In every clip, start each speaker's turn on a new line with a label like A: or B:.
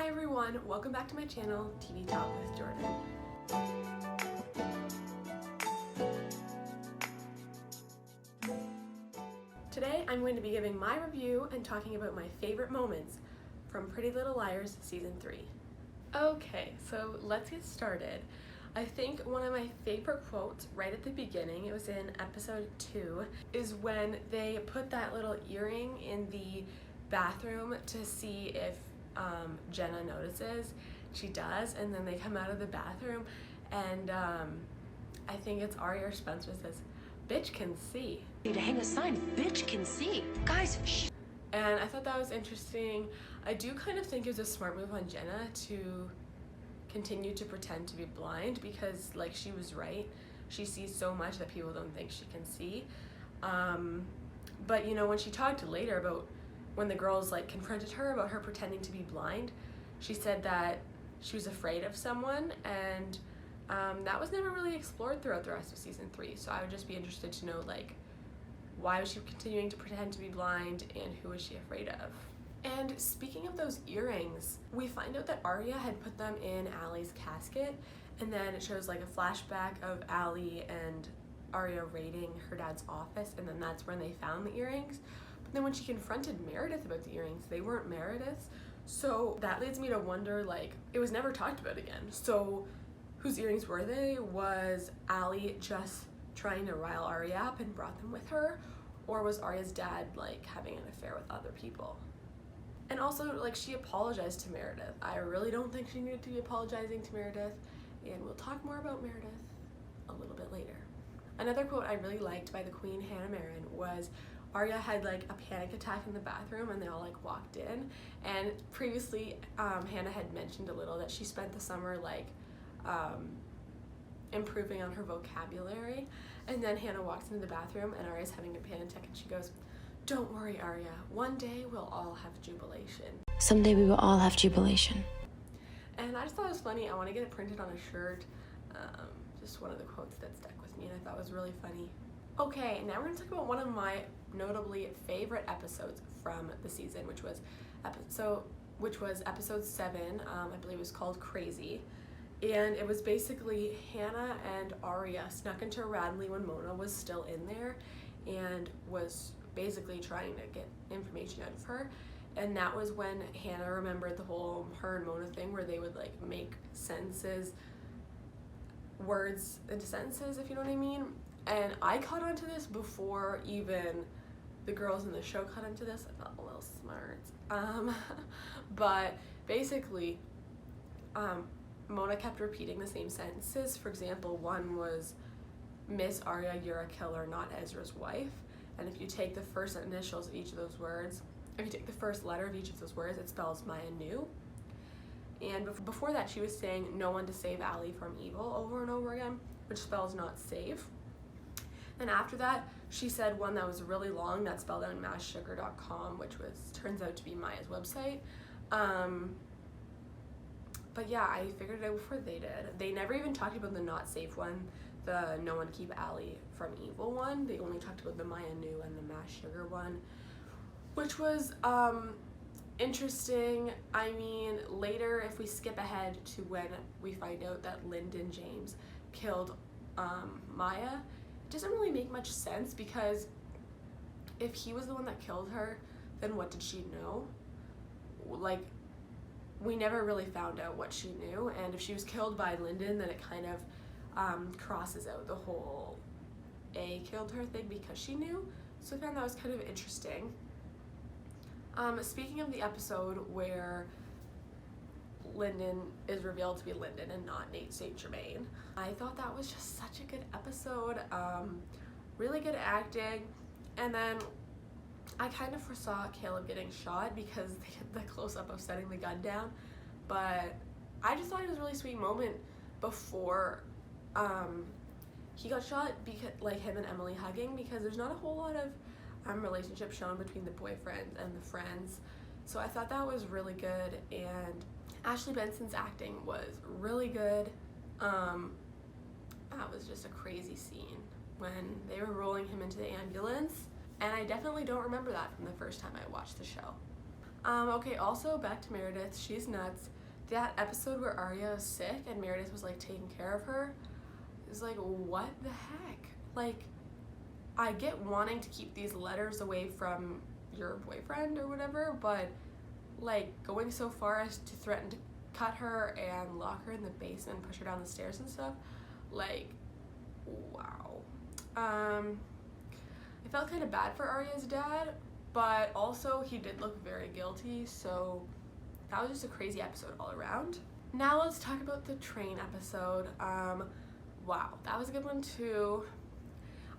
A: Hi everyone, welcome back to my channel, TV Talk with Jordan. Today I'm going to be giving my review and talking about my favorite moments from Pretty Little Liars Season 3. Okay, so let's get started. I think one of my favorite quotes right at the beginning, it was in episode 2, is when they put that little earring in the bathroom to see if Jenna notices. She does, and then they come out of the bathroom and I think it's Aria or Spencer says, "Bitch can see."
B: To hang a sign, "Bitch can see." Guys, shh.
A: And I thought that was interesting. I do kind of think it was a smart move on Jenna to continue to pretend to be blind because, like, she was right. She sees so much that people don't think she can see. But, you know, when she talked later about when the girls, like, confronted her about her pretending to be blind, she said that she was afraid of someone, and that was never really explored throughout the rest of season 3. So I would just be interested to know, like, why was she continuing to pretend to be blind and who was she afraid of? And speaking of those earrings, we find out that Aria had put them in Allie's casket, and then it shows like a flashback of Allie and Aria raiding her dad's office, and then that's when they found the earrings. But then when she confronted Meredith about the earrings, they weren't Meredith's. So that leads me to wonder, like, it was never talked about again. So whose earrings were they? Was Allie just trying to rile Aria up and brought them with her? Or was Aria's dad, like, having an affair with other people? And also, like, she apologized to Meredith. I really don't think she needed to be apologizing to Meredith, and we'll talk more about Meredith a little bit later. Another quote I really liked by the Queen, Hannah Marin, was Aria had, like, a panic attack in the bathroom, and they all, like, walked in. And previously, Hannah had mentioned a little that she spent the summer, like, improving on her vocabulary. And then Hannah walks into the bathroom, and Aria's having a panic attack, and she goes, "Don't worry, Aria. One day we'll all have jubilation."
B: Someday we will all have jubilation.
A: And I just thought it was funny. I want to get it printed on a shirt. Just one of the quotes that stuck with me, and I thought was really funny. Okay, now we're going to talk about one of my notably favorite episodes from the season, which was episode 7. I believe it was called Crazy. And it was basically Hannah and Aria snuck into Radley when Mona was still in there and was basically trying to get information out of her. And that was when Hannah remembered the whole her and Mona thing where they would, like, make words into sentences, if you know what I mean. And I caught on to this before even the girls in the show caught on to this. I felt a little smart. But basically, Mona kept repeating the same sentences. For example, one was, "Miss Aria, you're a killer, not Ezra's wife." And if you take the first initials of each of those words, if you take the first letter of each of those words, it spells Maya New. And before that, she was saying "no one to save Allie from evil" over and over again, which spells not save. And after that, she said one that was really long that spelled out masssugar.com, which turns out to be Maya's website. But yeah, I figured it out before they did. They never even talked about the not safe one, the "no one keep Allie from evil" one. They only talked about the Maya New and the Mass Sugar one, which was interesting. I mean, later, if we skip ahead to when we find out that Lyndon James killed Maya, it doesn't really make much sense, because if he was the one that killed her, then what did she know? Like, we never really found out what she knew, and if she was killed by Lyndon, then it kind of crosses out the whole A killed her thing because she knew. So I found that was kind of interesting. Speaking of the episode where Lyndon is revealed to be Lyndon and not Nate St. Germain, I thought that was just such a good episode. Really good acting. And then I kind of foresaw Caleb getting shot because they did the close-up of setting the gun down, but I just thought it was a really sweet moment before he got shot, because, like, him and Emily hugging, because there's not a whole lot of relationship shown between the boyfriend and the friends. So I thought that was really good, and Ashley Benson's acting was really good. That was just a crazy scene when they were rolling him into the ambulance, and I definitely don't remember that from the first time I watched the show. Okay, also back to Meredith. She's nuts. That episode where Arya is sick and Meredith was like taking care of her is like, what the heck? Like, I get wanting to keep these letters away from your boyfriend or whatever, but like going so far as to threaten to cut her and lock her in the basement, push her down the stairs and stuff, like, wow. I felt kind of bad for Arya's dad, but also he did look very guilty, so that was just a crazy episode all around. Now let's talk about the train episode. Wow, that was a good one too.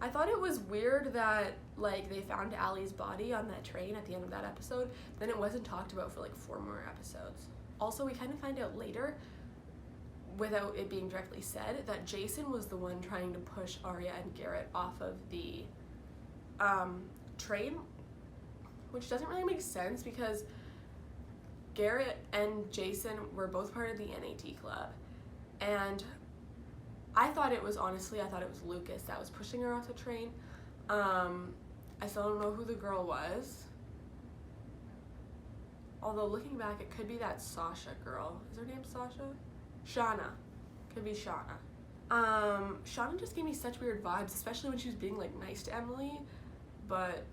A: I thought it was weird that like they found Allie's body on that train at the end of that episode, then it wasn't talked about for like 4 more episodes. Also, we kind of find out later, without it being directly said, that Jason was the one trying to push Arya and Garrett off of the train, which doesn't really make sense because Garrett and Jason were both part of the NAT club, and I thought it was Lucas that was pushing her off the train. I still don't know who the girl was. Although looking back, it could be that Sasha girl. Is her name Sasha? Shauna. Could be Shauna. Shauna just gave me such weird vibes, especially when she was being like nice to Emily, but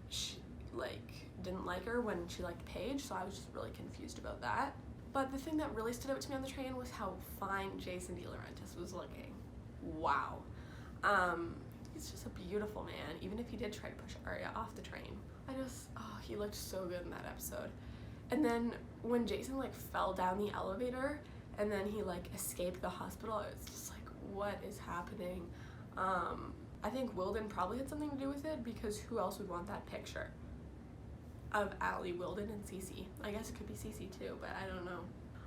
A: she like didn't like her when she liked Paige, so I was just really confused about that. But the thing that really stood out to me on the train was how fine Jason De Laurentiis was looking. Wow. He's just a beautiful man, even if he did try to push Arya off the train. He looked so good in that episode. And then when Jason like fell down the elevator and then he like escaped the hospital, it was just like, what is happening? I think Wilden probably had something to do with it, because who else would want that picture of Allie, Wilden, and Cece? I guess it could be Cece too, but I don't know.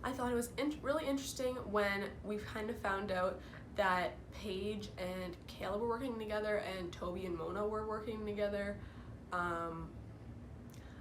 A: I thought it was really interesting when we kind of found out that Paige and Kayla were working together and Toby and Mona were working together.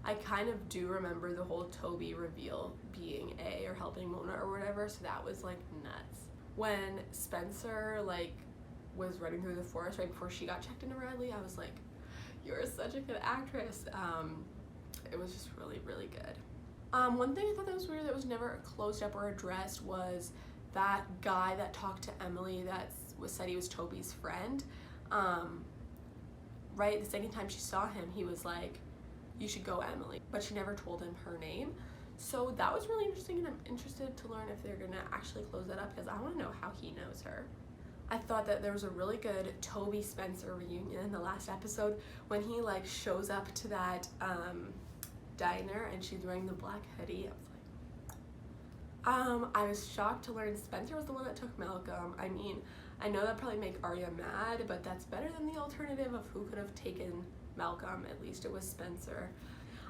A: I kind of do remember the whole Toby reveal being A or helping Mona or whatever, so that was like nuts. When Spencer like was running through the forest right before she got checked into Radley, I was like, you're such a good actress. It was just really, really good. One thing I thought that was weird that was never closed up or addressed was that guy that talked to Emily that said he was Toby's friend. Right, the second time she saw him, he was like, you should go, Emily, but she never told him her name. So that was really interesting, and I'm interested to learn if they're gonna actually close that up, because I want to know how he knows her. I thought that there was a really good Toby Spencer reunion in the last episode when he like shows up to that diner and she's wearing the black hoodie. I was shocked to learn Spencer was the one that took Malcolm. I mean, I know that probably make Arya mad, but that's better than the alternative of who could have taken Malcolm. At least it was Spencer.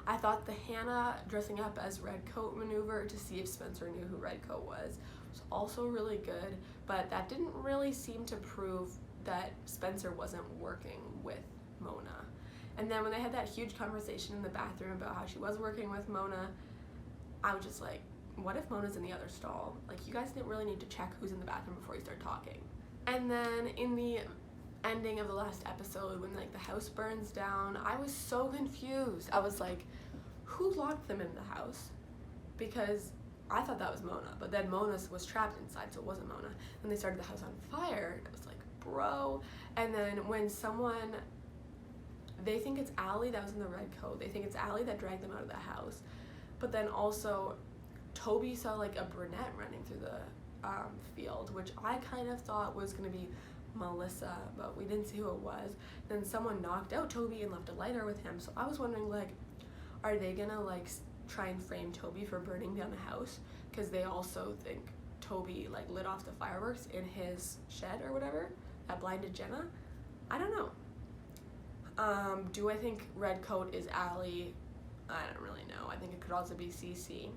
A: I thought the Hannah dressing up as Redcoat maneuver to see if Spencer knew who Redcoat was also really good, but that didn't really seem to prove that Spencer wasn't working with Mona. And then when they had that huge conversation in the bathroom about how she was working with Mona, I was just like, what if Mona's in the other stall? Like, you guys didn't really need to check who's in the bathroom before you start talking. And then in the ending of the last episode, when like the house burns down, I was so confused. I was like, who locked them in the house? Because I thought that was Mona, but then Mona was trapped inside, so it wasn't Mona. Then they started the house on fire. It was like, bro. And then when they think it's Allie that was in the red coat. They think it's Allie that dragged them out of the house. But then also, Toby saw like a brunette running through the field, which I kind of thought was gonna be Melissa, but we didn't see who it was. Then someone knocked out Toby and left a lighter with him. So I was wondering, like, are they gonna like try and frame Toby for burning down the house? Because they also think Toby like lit off the fireworks in his shed or whatever that blinded Jenna. I don't know. Do I think Redcoat is Allie? I don't really know. I think it could also be Cece.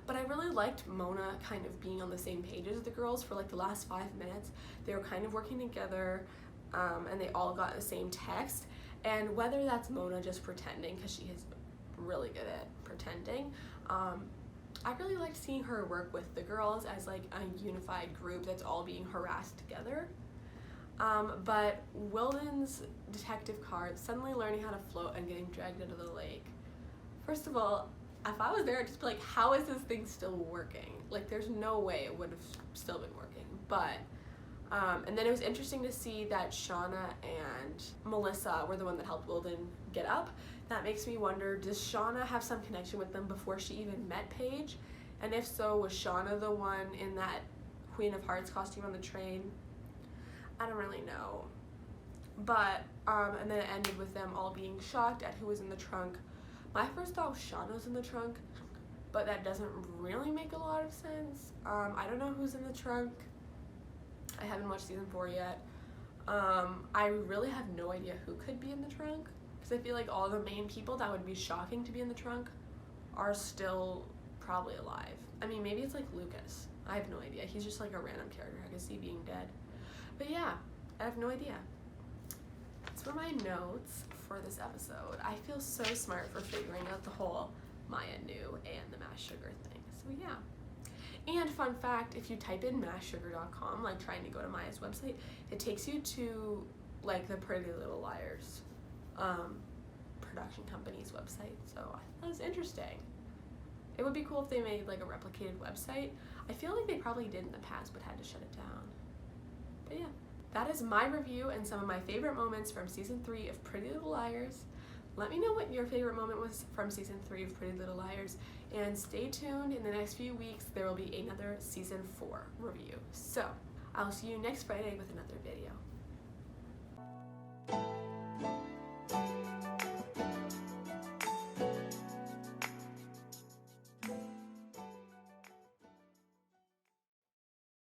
A: But I really liked Mona kind of being on the same page as the girls for like the last 5 minutes. They were kind of working together, and they all got the same text. And whether that's Mona just pretending, because she is really good at pretending, I really liked seeing her work with the girls as like a unified group that's all being harassed together. But Wilden's detective card suddenly learning how to float and getting dragged into the lake. First of all, if I was there, I'd just be like, how is this thing still working? Like, there's no way it would have still been working. But, and then it was interesting to see that Shauna and Melissa were the one that helped Wilden get up. That makes me wonder, does Shauna have some connection with them before she even met Paige? And if so, was Shauna the one in that Queen of Hearts costume on the train? I don't really know. But, and then it ended with them all being shocked at who was in the trunk. My first thought was Shauna's in the trunk, but that doesn't really make a lot of sense. I don't know who's in the trunk. I haven't watched season 4 yet. I really have no idea who could be in the trunk, because I feel like all the main people that would be shocking to be in the trunk are still probably alive. I mean, maybe it's like Lucas. I have no idea. He's just like a random character. I could see being dead. But yeah, I have no idea. That's for my notes for this episode. I feel so smart for figuring out the whole Maya knew and the mass sugar thing. So yeah. And fun fact, if you type in masssugar.com, like trying to go to Maya's website, it takes you to like the Pretty Little Liars production company's website. So I thought that was interesting. It would be cool if they made like a replicated website. I feel like they probably did in the past but had to shut it down. But yeah. That is my review and some of my favorite moments from season 3 of Pretty Little Liars. Let me know what your favorite moment was from season 3 of Pretty Little Liars, and stay tuned. In the next few weeks there will be another season 4 review. So I'll see you next Friday with another video.